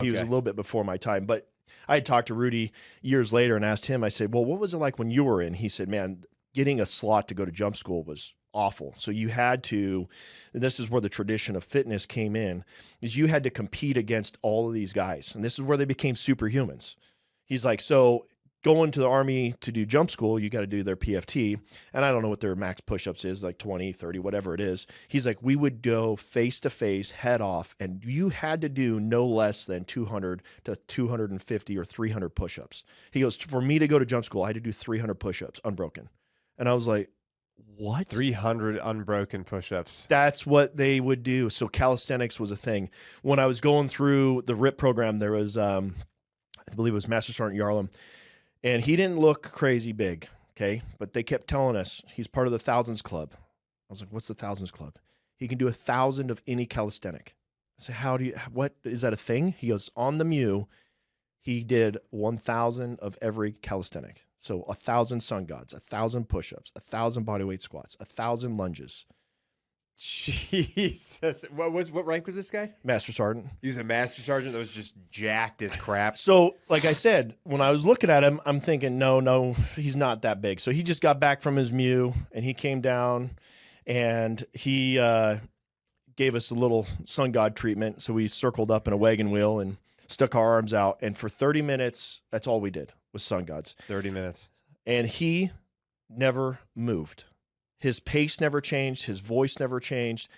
He was a little bit before my time, but I had talked to Rudy years later and asked him, I said, well, what was it like when you were in? He said, man, getting a slot to go to jump school was awful. So you had to, and this is where the tradition of fitness came in, is you had to compete against all of these guys. And this is where they became superhumans. He's like, so going to the Army to do jump school, you got to do their PFT. And I don't know what their max push-ups is, like 20, 30, whatever it is. He's like, we would go face-to-face, head off, and you had to do no less than 200 to 250 or 300 push-ups. He goes, for me to go to jump school, I had to do 300 push-ups, unbroken. And I was like, what? 300 unbroken push-ups. That's what they would do. So calisthenics was a thing. When I was going through the RIP program, there was, I believe it was Master Sergeant Yarlum, and he didn't look crazy big, okay? But they kept telling us he's part of the Thousands Club. I was like, what's the Thousands Club? He can do 1,000 of any calisthenic. I said, what, is that a thing? He goes, on the Mew, he did 1,000 of every calisthenic. So 1,000 sun gods, 1,000 push-ups, 1,000 bodyweight squats, 1,000 lunges. Jesus. What rank was this guy? Master Sergeant. He was a Master Sergeant that was just jacked as crap. So, like I said, when I was looking at him, I'm thinking, no, he's not that big. So he just got back from his Mew, and he came down, and he gave us a little sun god treatment. So we circled up in a wagon wheel and stuck our arms out. And for 30 minutes, that's all we did was sun gods. 30 minutes. And he never moved. His pace never changed. His voice never changed.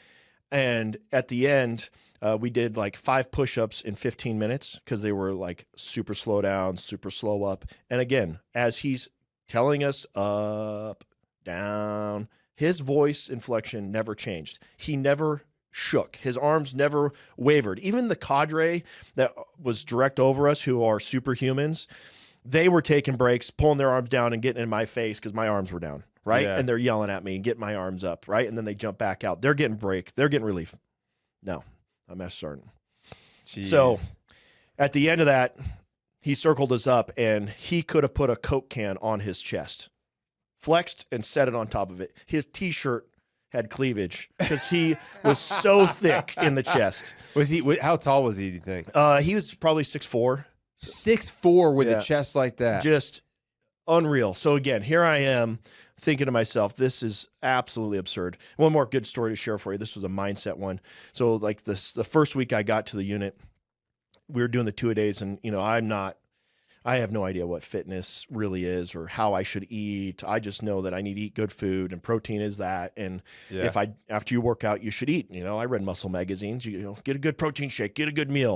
And at the end, we did like 5 push-ups in 15 minutes because they were like super slow down, super slow up. And again, as he's telling us up, down, his voice inflection never changed. He never shook. His arms never wavered. Even the cadre that was direct over us, who are superhumans, they were taking breaks, pulling their arms down and getting in my face because my arms were down. Right. Yeah. And they're yelling at me and getting my arms up. Right. And then they jump back out. They're getting break. They're getting relief. No, I'm Master Sergeant. Jeez. So at the end of that, he circled us up and he could have put a Coke can on his chest, flexed and set it on top of it. His T-shirt had cleavage because he was so thick in the chest. Was he? How tall was he, do you think? He was probably 6'4". 6'4" with a chest like that. Just unreal. So again, here I am thinking to myself, this is absolutely absurd. One more good story to share for you. This was a mindset one. So like the first week I got to the unit, we were doing the 2-a-days, and I have no idea what fitness really is or how I should eat. I just know that I need to eat good food, and protein is that. And after you work out, you should eat. I read muscle magazines, get a good protein shake, get a good meal.